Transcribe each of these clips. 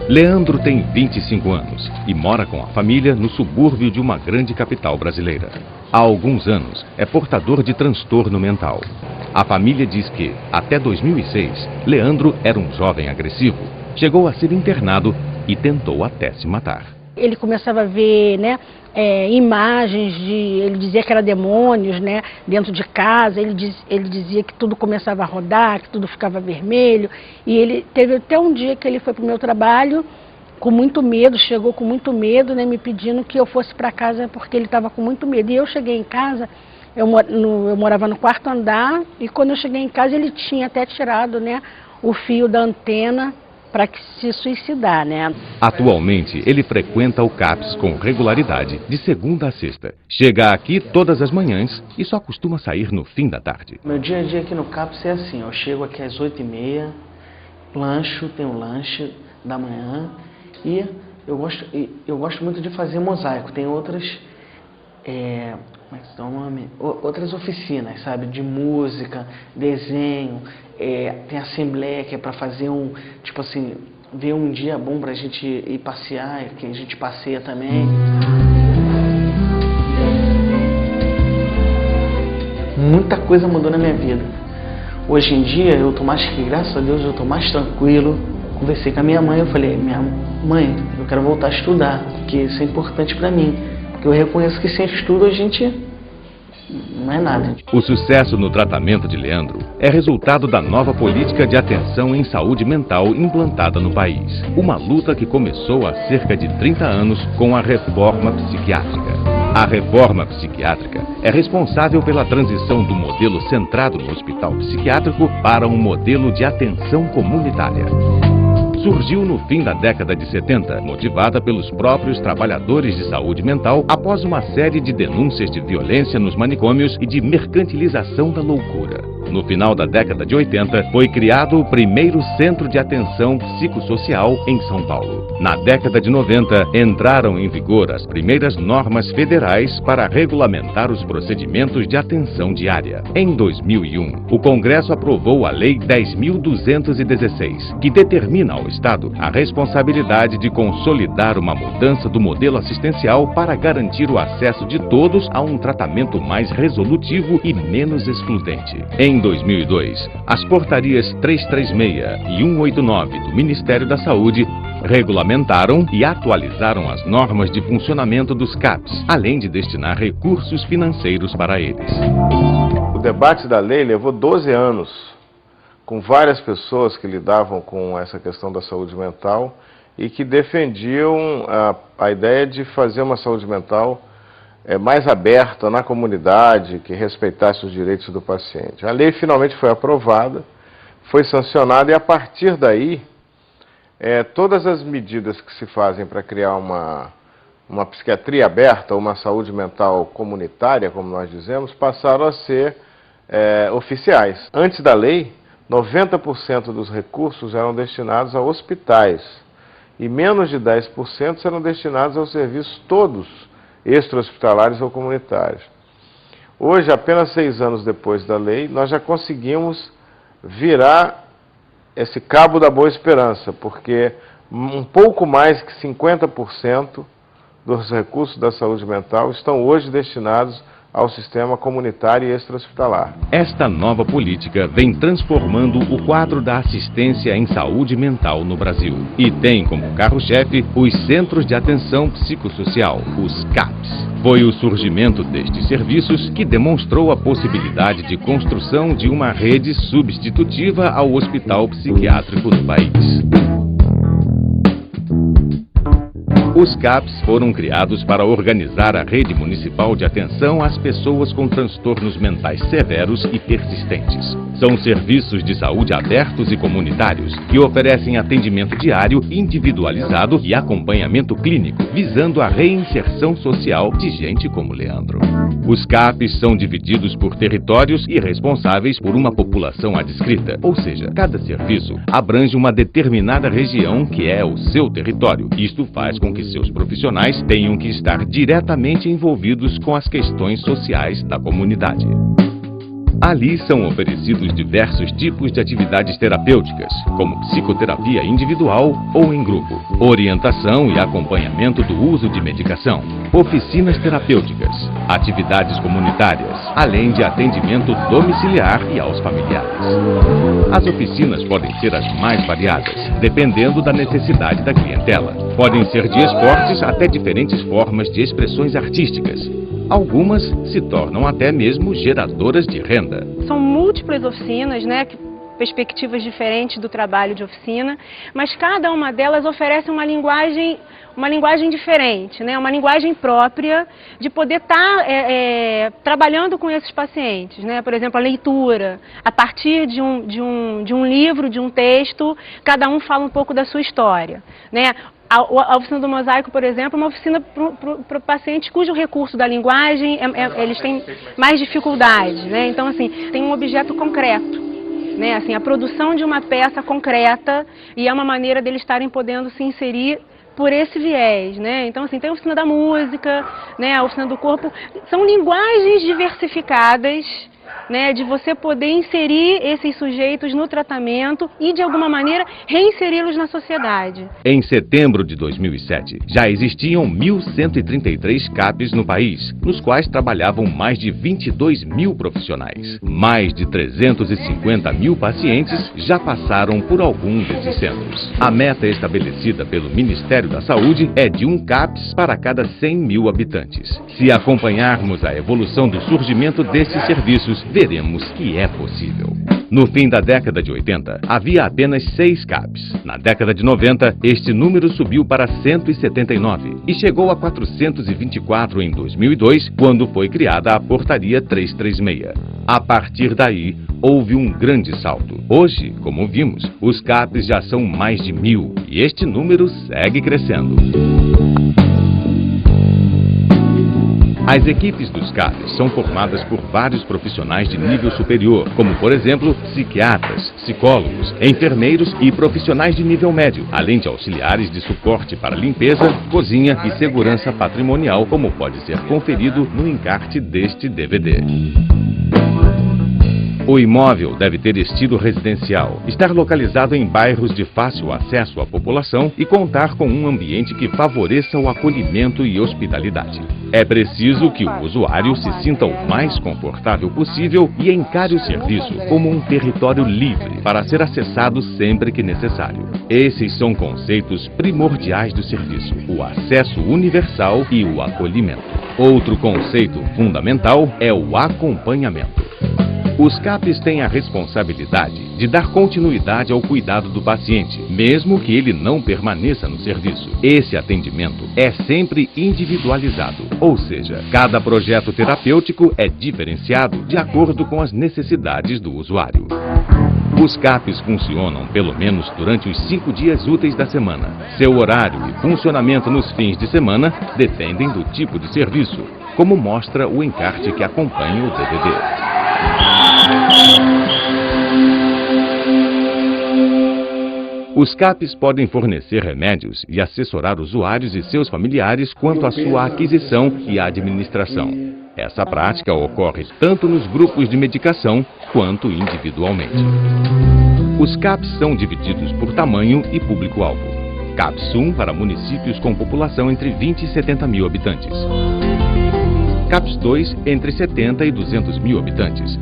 Leandro tem 25 anos e mora com a família no subúrbio de uma grande capital brasileira. Há alguns anos é portador de transtorno mental. A família diz que, até 2006, Leandro era um jovem agressivo. Chegou a ser internado e tentou até se matar. Ele começava a ver, imagens ele dizia que era demônios, dentro de casa. Ele dizia que tudo começava a rodar, que tudo ficava vermelho. E ele teve até um dia que ele foi para o meu trabalho com muito medo, chegou com muito medo, me pedindo que eu fosse para casa porque ele estava com muito medo. E eu cheguei em casa, eu morava no quarto andar, e quando eu cheguei em casa ele tinha até tirado, o fio da antena para se suicidar, Atualmente, ele frequenta o CAPS com regularidade, de segunda a sexta. Chega aqui todas as manhãs e só costuma sair no fim da tarde. Meu dia a dia aqui no CAPS é assim, eu chego aqui às 8h30, tenho um lanche da manhã, e eu gosto muito de fazer mosaico. Tem outras, como é que se dá o nome? Outras oficinas, sabe? De música, desenho, tem assembleia que é para fazer ver um dia bom pra gente ir passear, que a gente passeia também. Muita coisa mudou na minha vida. Hoje em dia eu tô graças a Deus, eu tô mais tranquilo. Conversei com a minha mãe, eu falei, minha mãe, eu quero voltar a estudar, porque isso é importante pra mim. Porque eu reconheço que sem estudo a gente não é nada. O sucesso no tratamento de Leandro é resultado da nova política de atenção em saúde mental implantada no país. Uma luta que começou há cerca de 30 anos com a reforma psiquiátrica. A reforma psiquiátrica é responsável pela transição do modelo centrado no hospital psiquiátrico para um modelo de atenção comunitária. Surgiu no fim da década de 70, motivada pelos próprios trabalhadores de saúde mental após uma série de denúncias de violência nos manicômios e de mercantilização da loucura. No final da década de 80, foi criado o primeiro centro de atenção psicossocial em São Paulo. Na década de 90, entraram em vigor as primeiras normas federais para regulamentar os procedimentos de atenção diária. Em 2001, o Congresso aprovou a Lei 10.216, que determina ao Estado a responsabilidade de consolidar uma mudança do modelo assistencial para garantir o acesso de todos a um tratamento mais resolutivo e menos excludente. Em 2002, as portarias 336 e 189 do Ministério da Saúde regulamentaram e atualizaram as normas de funcionamento dos CAPs, além de destinar recursos financeiros para eles. O debate da lei levou 12 anos, com várias pessoas que lidavam com essa questão da saúde mental e que defendiam a ideia de fazer uma saúde mental mais aberta na comunidade, que respeitasse os direitos do paciente. A lei finalmente foi aprovada, foi sancionada e a partir daí, todas as medidas que se fazem para criar uma psiquiatria aberta, uma saúde mental comunitária, como nós dizemos, passaram a ser oficiais. Antes da lei, 90% dos recursos eram destinados a hospitais e menos de 10% eram destinados aos serviços todos extra-hospitalares ou comunitários. Hoje, apenas 6 anos depois da lei, nós já conseguimos virar esse cabo da boa esperança, porque um pouco mais que 50% dos recursos da saúde mental estão hoje destinados ao sistema comunitário e extra-hospitalar. Esta nova política vem transformando o quadro da assistência em saúde mental no Brasil e tem como carro-chefe os Centros de Atenção Psicossocial, os CAPs. Foi o surgimento destes serviços que demonstrou a possibilidade de construção de uma rede substitutiva ao hospital psiquiátrico no país. Os CAPs foram criados para organizar a rede municipal de atenção às pessoas com transtornos mentais severos e persistentes. São serviços de saúde abertos e comunitários que oferecem atendimento diário, individualizado e acompanhamento clínico, visando a reinserção social de gente como Leandro. Os CAPs são divididos por territórios e responsáveis por uma população adscrita, ou seja, cada serviço abrange uma determinada região que é o seu território. Isto faz com que seus profissionais tenham que estar diretamente envolvidos com as questões sociais da comunidade. Ali são oferecidos diversos tipos de atividades terapêuticas, como psicoterapia individual ou em grupo, orientação e acompanhamento do uso de medicação, oficinas terapêuticas, atividades comunitárias, além de atendimento domiciliar e aos familiares. As oficinas podem ser as mais variadas, dependendo da necessidade da clientela. Podem ser de esportes até diferentes formas de expressões artísticas. Algumas se tornam até mesmo geradoras de renda. São múltiplas oficinas, perspectivas diferentes do trabalho de oficina, mas cada uma delas oferece uma linguagem diferente, uma linguagem própria de poder estar trabalhando com esses pacientes. Por exemplo, a leitura, a partir de um livro, de um texto, cada um fala um pouco da sua história. A oficina do mosaico, por exemplo, é uma oficina para pacientes cujo recurso da linguagem, eles têm mais dificuldade. Então, assim, tem um objeto concreto. Assim, a produção de uma peça concreta, e é uma maneira deles estarem podendo se inserir por esse viés, Então, assim, tem a oficina da música, a oficina do corpo, são linguagens diversificadas, de você poder inserir esses sujeitos no tratamento e, de alguma maneira, reinseri-los na sociedade. Em setembro de 2007, já existiam 1.133 CAPs no país, nos quais trabalhavam mais de 22 mil profissionais. Mais de 350 mil pacientes já passaram por algum desses centros. A meta estabelecida pelo Ministério da Saúde é de um CAPs para cada 100 mil habitantes. Se acompanharmos a evolução do surgimento desses serviços, veremos que é possível. No fim da década de 80, havia apenas 6 CAPs. Na década de 90, este número subiu para 179 e chegou a 424 em 2002, quando foi criada a Portaria 336. A partir daí, houve um grande salto. Hoje, como vimos, os CAPs já são mais de 1.000 e este número segue crescendo. As equipes dos CAPs são formadas por vários profissionais de nível superior, como, por exemplo, psiquiatras, psicólogos, enfermeiros e profissionais de nível médio, além de auxiliares de suporte para limpeza, cozinha e segurança patrimonial, como pode ser conferido no encarte deste DVD. O imóvel deve ter estilo residencial, estar localizado em bairros de fácil acesso à população e contar com um ambiente que favoreça o acolhimento e hospitalidade. É preciso que o usuário se sinta o mais confortável possível e encare o serviço como um território livre para ser acessado sempre que necessário. Esses são conceitos primordiais do serviço: o acesso universal e o acolhimento. Outro conceito fundamental é o acompanhamento. Os CAPs têm a responsabilidade de dar continuidade ao cuidado do paciente, mesmo que ele não permaneça no serviço. Esse atendimento é sempre individualizado, ou seja, cada projeto terapêutico é diferenciado de acordo com as necessidades do usuário. Os CAPs funcionam pelo menos durante os 5 dias úteis da semana. Seu horário e funcionamento nos fins de semana dependem do tipo de serviço, como mostra o encarte que acompanha o DVD. Os CAPs podem fornecer remédios e assessorar usuários e seus familiares quanto à sua aquisição e administração. Essa prática ocorre tanto nos grupos de medicação quanto individualmente. Os CAPs são divididos por tamanho e público-alvo. CAPS 1 para municípios com população entre 20 e 70 mil habitantes. CAPS 2 entre 70 e 200 mil habitantes.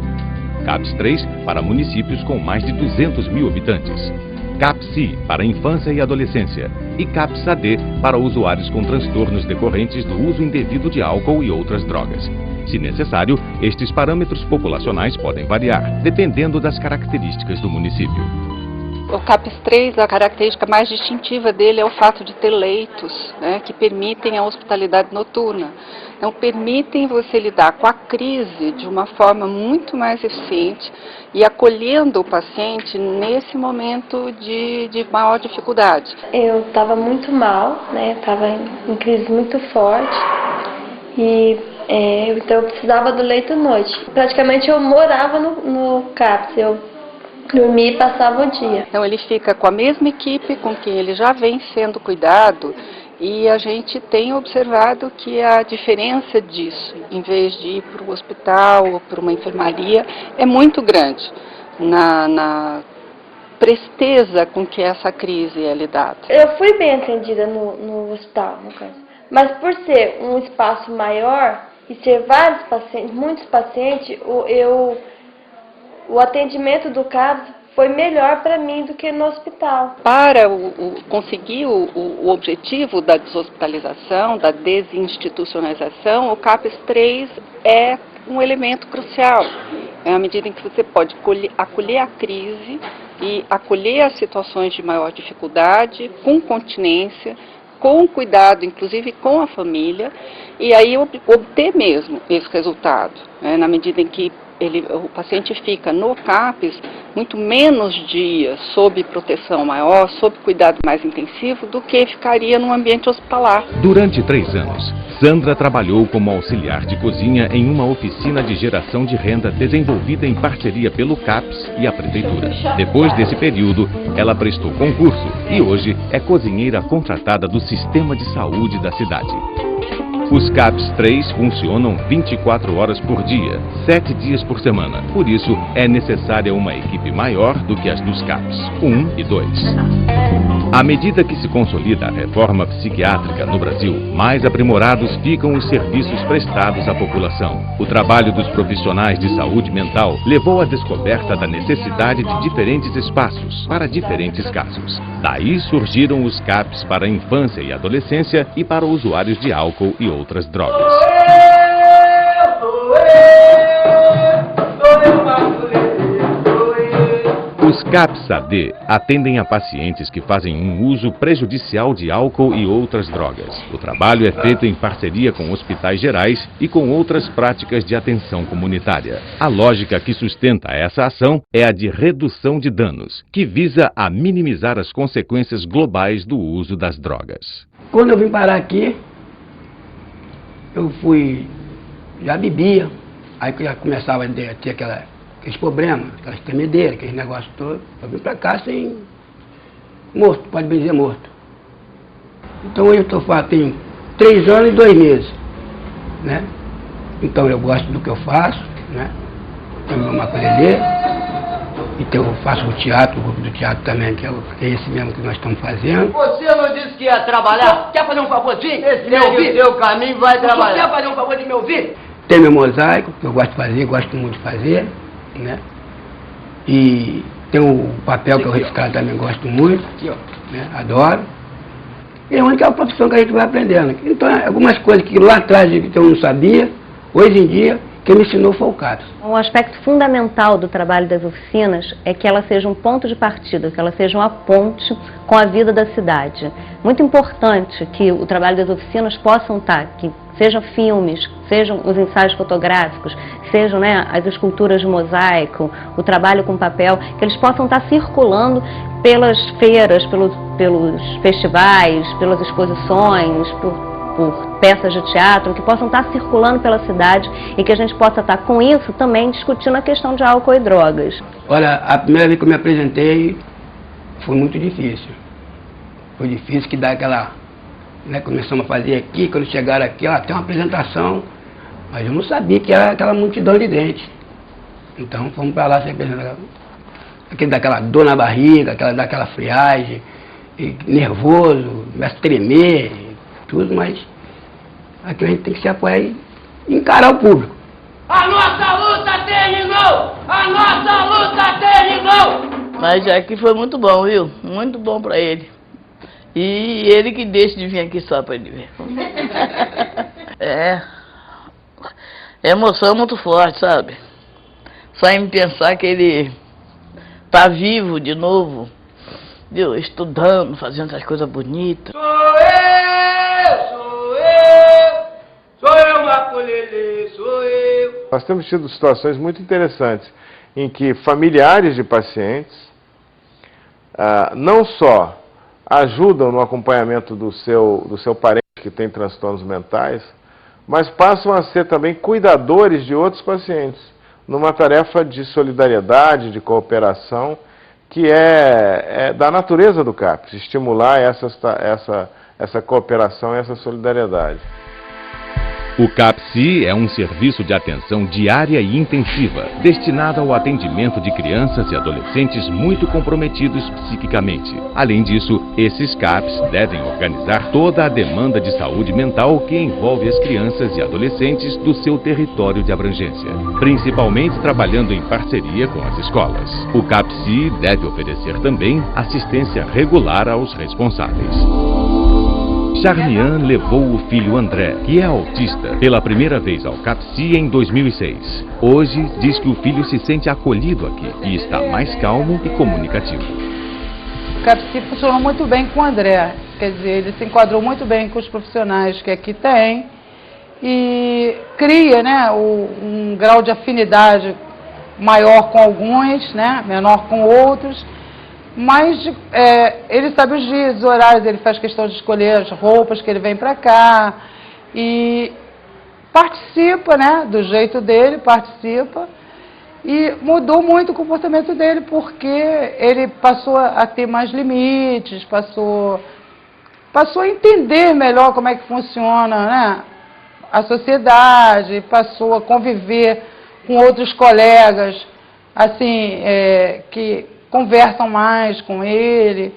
CAPS 3 para municípios com mais de 200 mil habitantes. CAPS-I para infância e adolescência. E CAPS-AD para usuários com transtornos decorrentes do uso indevido de álcool e outras drogas. Se necessário, estes parâmetros populacionais podem variar, dependendo das características do município. O CAPS 3, a característica mais distintiva dele é o fato de ter leitos, que permitem a hospitalidade noturna. Então, permitem você lidar com a crise de uma forma muito mais eficiente e acolhendo o paciente nesse momento de maior dificuldade. Eu estava muito mal, estava em crise muito forte e então eu precisava do leito à noite. Praticamente eu morava no CAPS, eu dormia e passava o dia. Então ele fica com a mesma equipe com quem ele já vem sendo cuidado E a gente tem observado que a diferença disso, em vez de ir para o hospital ou para uma enfermaria, é muito grande na presteza com que essa crise é lidada. Eu fui bem atendida no hospital, no caso. Mas por ser um espaço maior e ser vários pacientes, muitos pacientes, o atendimento do CAPS foi melhor para mim do que no hospital. Para conseguir o objetivo da deshospitalização, da desinstitucionalização, o CAPS 3 é um elemento crucial. É a medida em que você pode acolher a crise e acolher as situações de maior dificuldade, com continência, com cuidado, inclusive com a família, e aí obter mesmo esse resultado, né, na medida em que o paciente fica no CAPS muito menos dias sob proteção maior, sob cuidado mais intensivo, do que ficaria no ambiente hospitalar. Durante 3 anos, Sandra trabalhou como auxiliar de cozinha em uma oficina de geração de renda desenvolvida em parceria pelo CAPS e a Prefeitura. Depois desse período, ela prestou concurso e hoje é cozinheira contratada do Sistema de Saúde da cidade. Os CAPS 3 funcionam 24 horas por dia, 7 dias por semana. Por isso, é necessária uma equipe maior do que as dos CAPS 1 e 2. À medida que se consolida a reforma psiquiátrica no Brasil, mais aprimorados ficam os serviços prestados à população. O trabalho dos profissionais de saúde mental levou à descoberta da necessidade de diferentes espaços para diferentes casos. Daí surgiram os CAPS para a infância e adolescência e para usuários de álcool e outras drogas. Os CAPS-AD atendem a pacientes que fazem um uso prejudicial de álcool e outras drogas. O trabalho é feito em parceria com hospitais gerais e com outras práticas de atenção comunitária. A lógica que sustenta essa ação é a de redução de danos, que visa a minimizar as consequências globais do uso das drogas. Quando eu vim parar aqui, eu já bebia, aí que já começava a ter aqueles problemas, aquelas tremedeiras, aqueles negócios todos. Eu vim pra cá sem morto, pode bem dizer morto. Então hoje eu tenho 3 anos e 2 meses, né? Então eu gosto do que eu faço, né? Tenho meu maculelê, então eu faço o teatro, o grupo do teatro também, que é esse mesmo que nós estamos fazendo. Você não disse que ia trabalhar? Quer fazer um favorzinho? Segue o seu caminho, vai trabalhar. Quer fazer um favor de me ouvir? Tem meu mosaico, que eu gosto de fazer, gosto muito de fazer, né? E tem o papel que eu reciclado também gosto muito, né? Adoro. E é a única profissão que a gente vai aprendendo. Então, algumas coisas que lá atrás eu não sabia, hoje em dia, quem me ensinou foi o CAPS. Um aspecto fundamental do trabalho das oficinas é que ela seja um ponto de partida, que ela seja uma ponte com a vida da cidade. Muito importante que o trabalho das oficinas possam estar, que sejam filmes, sejam os ensaios fotográficos, sejam, né, as esculturas de mosaico, o trabalho com papel, que eles possam estar circulando pelas feiras, pelos festivais, pelas exposições, por peças de teatro, que possam estar circulando pela cidade e que a gente possa estar com isso também discutindo a questão de álcool e drogas. Olha, a primeira vez que eu me apresentei foi muito difícil. Foi difícil que dá aquela, né, começamos a fazer aqui, quando chegaram aqui, ó, tem uma apresentação, mas eu não sabia que era aquela multidão de dentes. Então fomos para lá se apresentar. Daquela dor na barriga, daquela friagem, nervoso, começa a tremer, tudo, mas aqui a gente tem que se apoiar e encarar o público. A nossa luta terminou! A nossa luta terminou! Mas aqui foi muito bom, viu? Muito bom pra ele. E ele que deixa de vir aqui só pra ele ver. É emoção muito forte, sabe? Só em pensar que ele tá vivo de novo, viu? Estudando, fazendo essas coisas bonitas. Sou eu, maculelê, sou eu. Nós temos tido situações muito interessantes em que familiares de pacientes não só ajudam no acompanhamento do seu parente que tem transtornos mentais, mas passam a ser também cuidadores de outros pacientes, numa tarefa de solidariedade, de cooperação, que é da natureza do CAPS, estimular essa cooperação e essa solidariedade. O CAPSI é um serviço de atenção diária e intensiva, destinado ao atendimento de crianças e adolescentes muito comprometidos psiquicamente. Além disso, esses CAPs devem organizar toda a demanda de saúde mental que envolve as crianças e adolescentes do seu território de abrangência, principalmente trabalhando em parceria com as escolas. O CAPSI deve oferecer também assistência regular aos responsáveis. Charmian levou o filho André, que é autista, pela primeira vez ao CAPSI em 2006. Hoje, diz que o filho se sente acolhido aqui e está mais calmo e comunicativo. O CAPSI funcionou muito bem com o André, quer dizer, ele se enquadrou muito bem com os profissionais que aqui tem e cria, né, um grau de afinidade maior com alguns, né, menor com outros. Mas ele sabe os dias, os horários, ele faz questão de escolher as roupas que ele vem para cá e participa, né, do jeito dele, participa. E mudou muito o comportamento dele porque ele passou a ter mais limites, passou a entender melhor como é que funciona, né, a sociedade, passou a conviver com outros colegas, assim, que conversam mais com ele.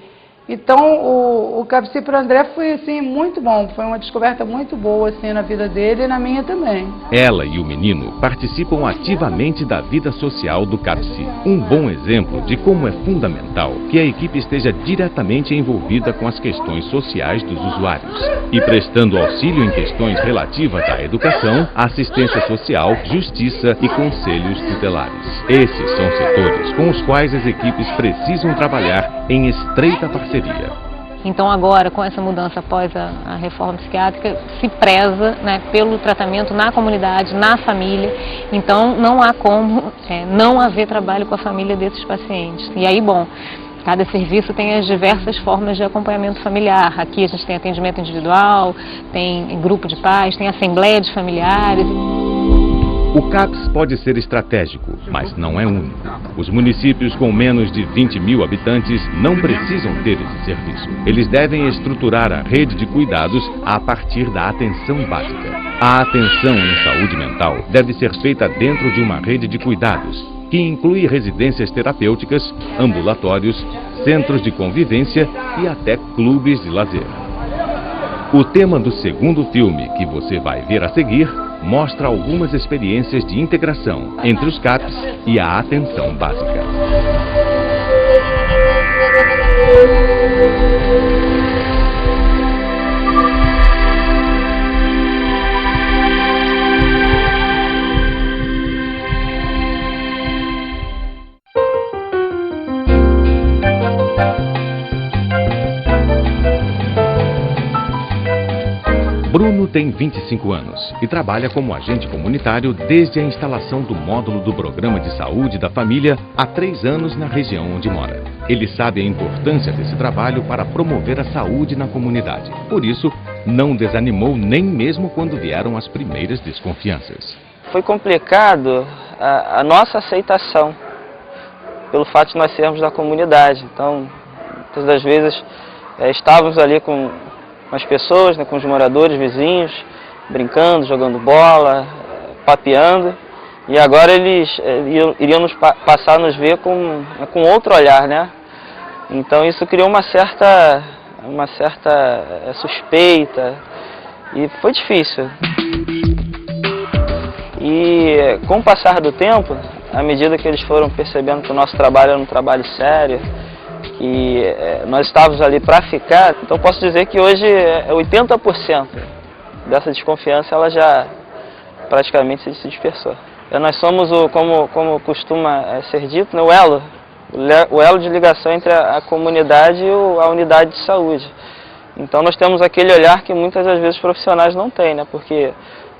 Então, o CAPSI para o André foi, assim, muito bom. Foi uma descoberta muito boa, assim, na vida dele e na minha também. Ela e o menino participam ativamente da vida social do CAPSI. Um bom exemplo de como é fundamental que a equipe esteja diretamente envolvida com as questões sociais dos usuários e prestando auxílio em questões relativas à educação, assistência social, justiça e conselhos tutelares. Esses são setores com os quais as equipes precisam trabalhar em estreita parceria. Então agora, com essa mudança após a reforma psiquiátrica, se preza, né, pelo tratamento na comunidade, na família. Então não há como não haver trabalho com a família desses pacientes. E aí, bom, cada serviço tem as diversas formas de acompanhamento familiar. Aqui a gente tem atendimento individual, tem grupo de pais, tem assembleia de familiares. O CAPS pode ser estratégico, mas não é único. Os municípios com menos de 20 mil habitantes não precisam ter esse serviço. Eles devem estruturar a rede de cuidados a partir da atenção básica. A atenção em saúde mental deve ser feita dentro de uma rede de cuidados, que inclui residências terapêuticas, ambulatórios, centros de convivência e até clubes de lazer. O tema do segundo filme, que você vai ver a seguir, mostra algumas experiências de integração entre os CAPs e a atenção básica. Bruno tem 25 anos e trabalha como agente comunitário desde a instalação do módulo do Programa de Saúde da Família há 3 anos na região onde mora. Ele sabe a importância desse trabalho para promover a saúde na comunidade. Por isso, não desanimou nem mesmo quando vieram as primeiras desconfianças. Foi complicado a nossa aceitação, pelo fato de nós sermos da comunidade. Então, muitas das vezes, estávamos ali com as pessoas, né, com os moradores, vizinhos, brincando, jogando bola, papeando, e agora eles iriam passar a nos ver com outro olhar, né? Então isso criou uma certa suspeita e foi difícil. E com o passar do tempo, à medida que eles foram percebendo que o nosso trabalho era um trabalho sério, e nós estávamos ali para ficar, então posso dizer que hoje 80% dessa desconfiança ela já praticamente se dispersou. Nós somos, como costuma ser dito, né, o elo de ligação entre a comunidade e a unidade de saúde. Então nós temos aquele olhar que muitas das vezes os profissionais não têm, né, porque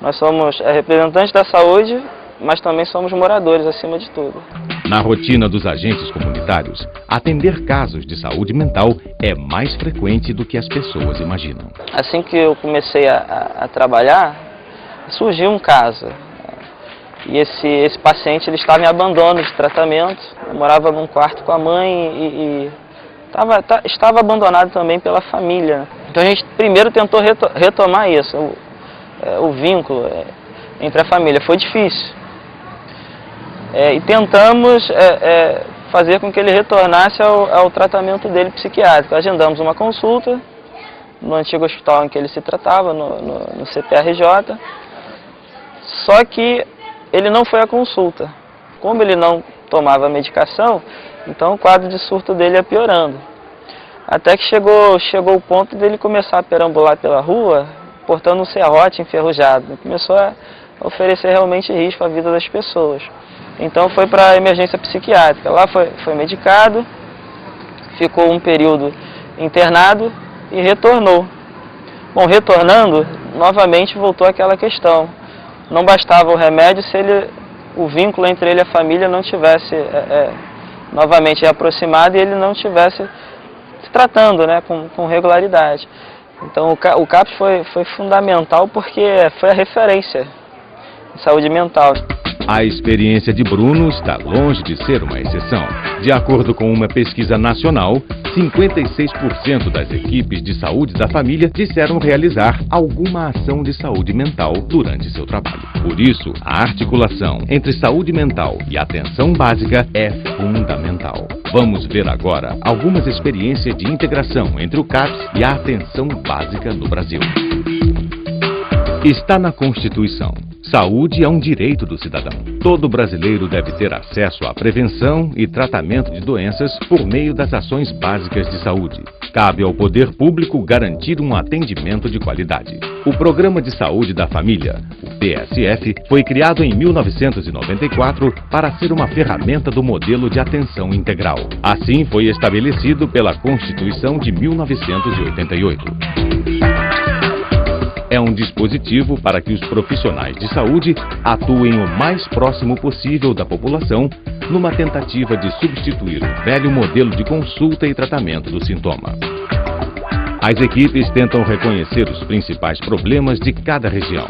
nós somos representantes da saúde, mas também somos moradores acima de tudo. Na rotina dos agentes comunitários, atender casos de saúde mental é mais frequente do que as pessoas imaginam. Assim que eu comecei a trabalhar, surgiu um caso. E esse paciente ele estava em abandono de tratamento, eu morava num quarto com a mãe e estava abandonado também pela família. Então a gente primeiro tentou retomar isso, o vínculo entre a família. Foi difícil. E tentamos fazer com que ele retornasse ao tratamento dele psiquiátrico. Agendamos uma consulta no antigo hospital em que ele se tratava, no CPRJ, só que ele não foi à consulta. Como ele não tomava medicação, então o quadro de surto dele ia piorando. Até que chegou o ponto dele começar a perambular pela rua, portando um serrote enferrujado. Começou a oferecer realmente risco à vida das pessoas. Então foi para a emergência psiquiátrica. Lá foi medicado, ficou um período internado e retornou. Bom, retornando, novamente voltou aquela questão. Não bastava o remédio se o vínculo entre ele e a família não tivesse novamente aproximado e ele não tivesse se tratando, né, com regularidade. Então o CAPS foi fundamental porque foi a referência em saúde mental. A experiência de Bruno está longe de ser uma exceção. De acordo com uma pesquisa nacional, 56% das equipes de saúde da família disseram realizar alguma ação de saúde mental durante seu trabalho. Por isso, a articulação entre saúde mental e atenção básica é fundamental. Vamos ver agora algumas experiências de integração entre o CAPS e a atenção básica no Brasil. Está na Constituição. Saúde é um direito do cidadão. Todo brasileiro deve ter acesso à prevenção e tratamento de doenças por meio das ações básicas de saúde. Cabe ao poder público garantir um atendimento de qualidade. O Programa de Saúde da Família, o PSF, foi criado em 1994 para ser uma ferramenta do modelo de atenção integral. Assim foi estabelecido pela Constituição de 1988. É um dispositivo para que os profissionais de saúde atuem o mais próximo possível da população numa tentativa de substituir o velho modelo de consulta e tratamento do sintoma. As equipes tentam reconhecer os principais problemas de cada região.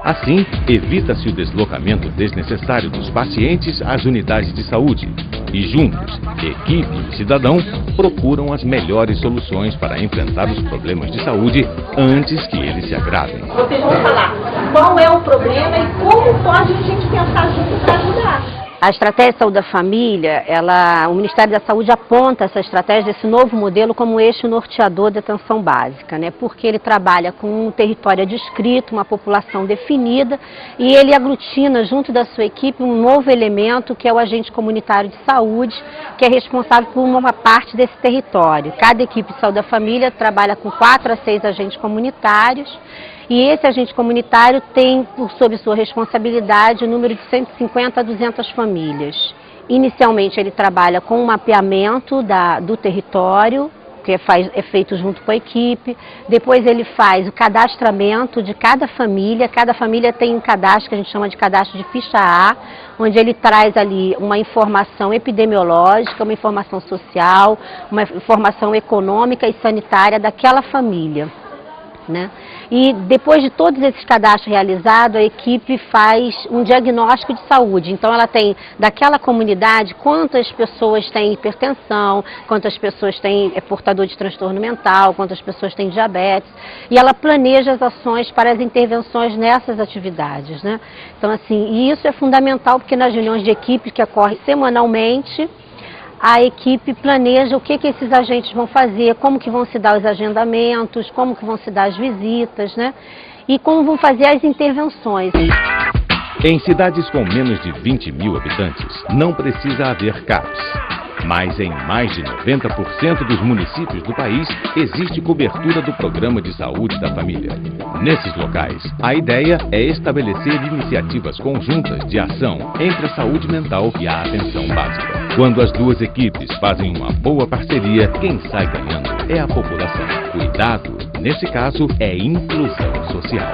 Assim, evita-se o deslocamento desnecessário dos pacientes às unidades de saúde e juntos, equipe e cidadão procuram as melhores soluções para enfrentar os problemas de saúde antes que eles se agravem. Vocês vão falar qual é o problema e como pode a gente pensar junto para ajudar. A estratégia de saúde da família, o Ministério da Saúde aponta essa estratégia desse novo modelo como eixo norteador da atenção básica, né? Porque ele trabalha com um território adscrito, uma população definida, e ele aglutina junto da sua equipe um novo elemento que é o agente comunitário de saúde, que é responsável por uma parte desse território. Cada equipe de saúde da família trabalha com 4 a 6 agentes comunitários, e esse agente comunitário tem, sob sua responsabilidade, o número de 150 a 200 famílias. Inicialmente ele trabalha com o mapeamento do território, que é feito junto com a equipe. Depois ele faz o cadastramento de cada família tem um cadastro que a gente chama de cadastro de ficha A, onde ele traz ali uma informação epidemiológica, uma informação social, uma informação econômica e sanitária daquela família, né? E depois de todos esses cadastros realizados, a equipe faz um diagnóstico de saúde. Então ela tem daquela comunidade quantas pessoas têm hipertensão, quantas pessoas têm portador de transtorno mental, quantas pessoas têm diabetes, e ela planeja as ações para as intervenções nessas atividades, né? Então assim, e isso é fundamental porque nas reuniões de equipe que ocorrem semanalmente, a equipe planeja o que esses agentes vão fazer, como que vão se dar os agendamentos, como que vão se dar as visitas, né? E como vão fazer as intervenções. Em cidades com menos de 20 mil habitantes, não precisa haver CAPS. Mas em mais de 90% dos municípios do país, existe cobertura do Programa de Saúde da Família. Nesses locais, a ideia é estabelecer iniciativas conjuntas de ação entre a saúde mental e a atenção básica. Quando as duas equipes fazem uma boa parceria, quem sai ganhando é a população. Cuidado, nesse caso, é inclusão social.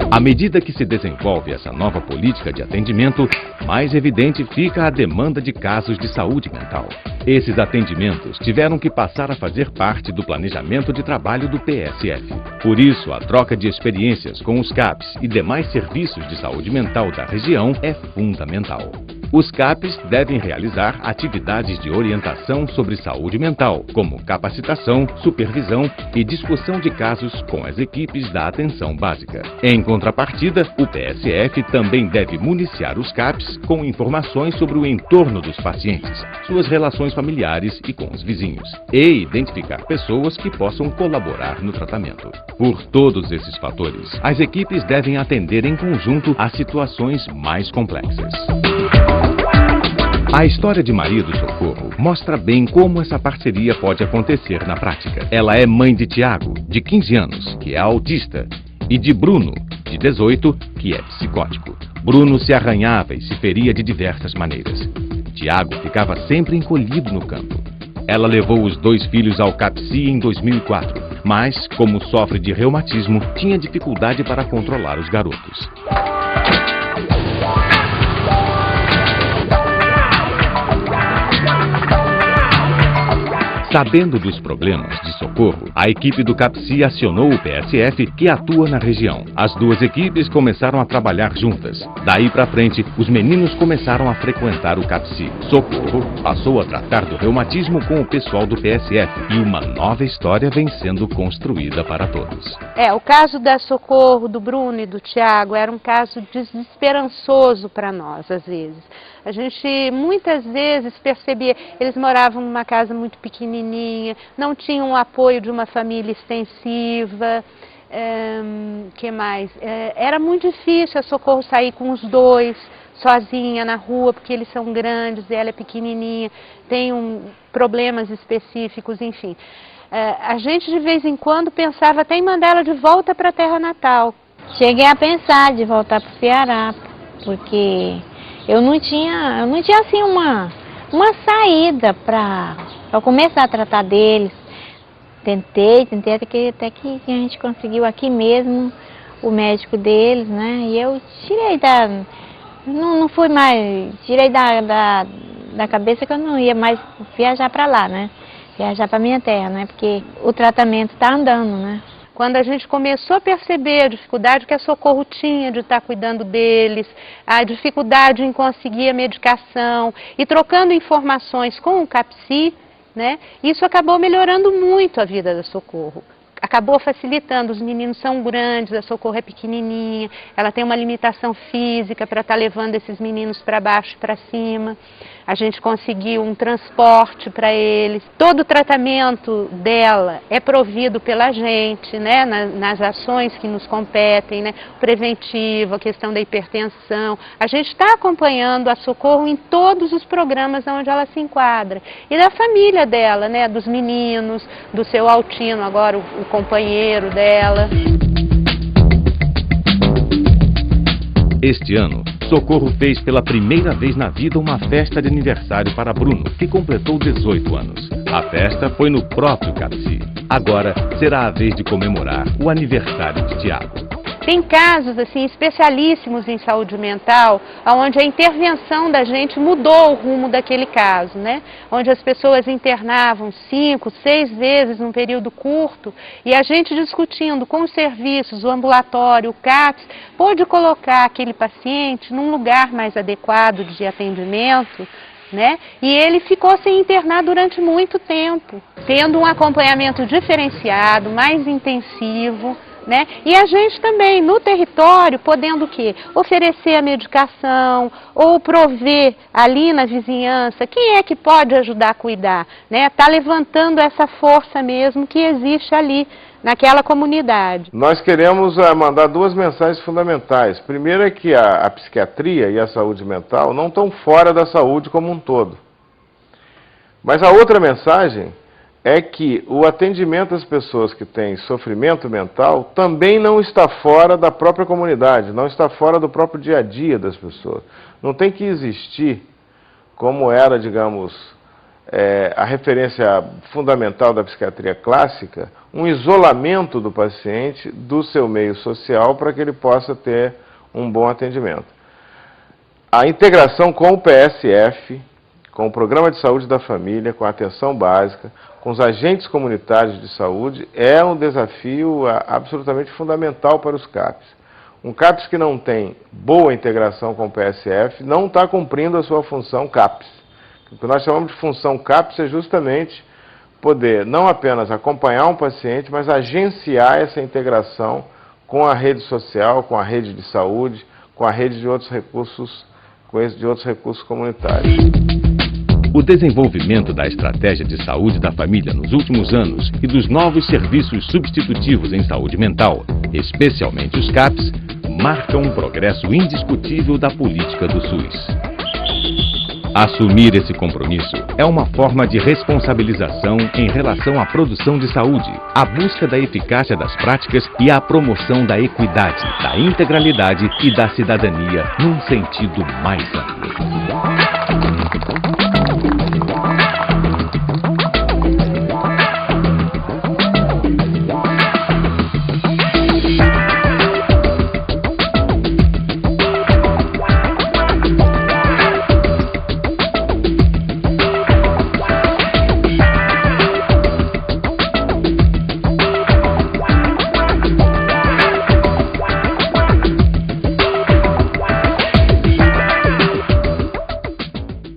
À medida que se desenvolve essa nova política de atendimento, mais evidente fica a demanda de casos de saúde mental. Esses atendimentos tiveram que passar a fazer parte do planejamento de trabalho do PSF. Por isso, a troca de experiências com os CAPS e demais serviços de saúde mental da região é fundamental. Os CAPs devem realizar atividades de orientação sobre saúde mental, como capacitação, supervisão e discussão de casos com as equipes da atenção básica. Em contrapartida, o PSF também deve municiar os CAPs com informações sobre o entorno dos pacientes, suas relações familiares e com os vizinhos, e identificar pessoas que possam colaborar no tratamento. Por todos esses fatores, as equipes devem atender em conjunto às situações mais complexas. A história de Maria do Socorro mostra bem como essa parceria pode acontecer na prática. Ela é mãe de Tiago, de 15 anos, que é autista, e de Bruno, de 18, que é psicótico. Bruno se arranhava e se feria de diversas maneiras. Tiago ficava sempre encolhido no canto. Ela levou os 2 filhos ao CAPSI em 2004, mas, como sofre de reumatismo, tinha dificuldade para controlar os garotos. Sabendo dos problemas de Socorro, a equipe do CAPSI acionou o PSF, que atua na região. As duas equipes começaram a trabalhar juntas. Daí para frente, os meninos começaram a frequentar o CAPSI. Socorro passou a tratar do reumatismo com o pessoal do PSF e uma nova história vem sendo construída para todos. O caso da Socorro, do Bruno e do Tiago era um caso desesperançoso para nós, às vezes. A gente muitas vezes percebia, eles moravam numa casa muito pequenininha, não tinham o apoio de uma família extensiva, que mais? Era muito difícil a Socorro sair com os 2, sozinha na rua, porque eles são grandes, ela é pequenininha, tem problemas específicos, enfim. A gente de vez em quando pensava até em mandar ela de volta para a terra natal. Cheguei a pensar de voltar para o Ceará, porque eu não tinha assim uma saída para começar a tratar deles. Tentei até que a gente conseguiu aqui mesmo o médico deles, né? E eu tirei não fui mais, tirei da cabeça que eu não ia mais viajar para lá, né? Viajar para minha terra, né? Porque o tratamento está andando, né? Quando a gente começou a perceber a dificuldade que a Socorro tinha de estar cuidando deles, a dificuldade em conseguir a medicação e trocando informações com o CAPSI, né, isso acabou melhorando muito a vida da Socorro. Acabou facilitando, os meninos são grandes, a Socorro é pequenininha, ela tem uma limitação física para estar levando esses meninos para baixo e para cima. A gente conseguiu um transporte para eles. Todo o tratamento dela é provido pela gente, né, nas ações que nos competem, né, preventivo, a questão da hipertensão. A gente está acompanhando a Socorro em todos os programas onde ela se enquadra. E da família dela, né, dos meninos, do seu Altino, agora o companheiro dela. Este ano, Socorro fez pela primeira vez na vida uma festa de aniversário para Bruno, que completou 18 anos. A festa foi no próprio CAPSI. Agora será a vez de comemorar o aniversário de Tiago. Tem casos assim especialíssimos em saúde mental, onde a intervenção da gente mudou o rumo daquele caso, né? Onde as pessoas internavam 5, 6 vezes num período curto e a gente discutindo com os serviços, o ambulatório, o CAPS, pôde colocar aquele paciente num lugar mais adequado de atendimento, né? E ele ficou sem internar durante muito tempo, tendo um acompanhamento diferenciado, mais intensivo, né? E a gente também, no território, podendo o quê? Oferecer a medicação ou prover ali na vizinhança, quem é que pode ajudar a cuidar, né? Tá levantando essa força mesmo que existe ali naquela comunidade. Nós queremos mandar 2 mensagens fundamentais. Primeiro é que a psiquiatria e a saúde mental não estão fora da saúde como um todo. Mas a outra mensagem é que o atendimento às pessoas que têm sofrimento mental também não está fora da própria comunidade, não está fora do próprio dia a dia das pessoas. Não tem que existir, como era, digamos, a referência fundamental da psiquiatria clássica, um isolamento do paciente do seu meio social para que ele possa ter um bom atendimento. A integração com o PSF, com o Programa de Saúde da Família, com a atenção básica, com os agentes comunitários de saúde, é um desafio absolutamente fundamental para os CAPs. Um CAPS que não tem boa integração com o PSF não está cumprindo a sua função CAPS. O que nós chamamos de função CAPS é justamente poder não apenas acompanhar um paciente, mas agenciar essa integração com a rede social, com a rede de saúde, com a rede de outros recursos, comunitários. O desenvolvimento da estratégia de saúde da família nos últimos anos e dos novos serviços substitutivos em saúde mental, especialmente os CAPS, marcam um progresso indiscutível da política do SUS. Assumir esse compromisso é uma forma de responsabilização em relação à produção de saúde, a busca da eficácia das práticas e a promoção da equidade, da integralidade e da cidadania num sentido mais amplo.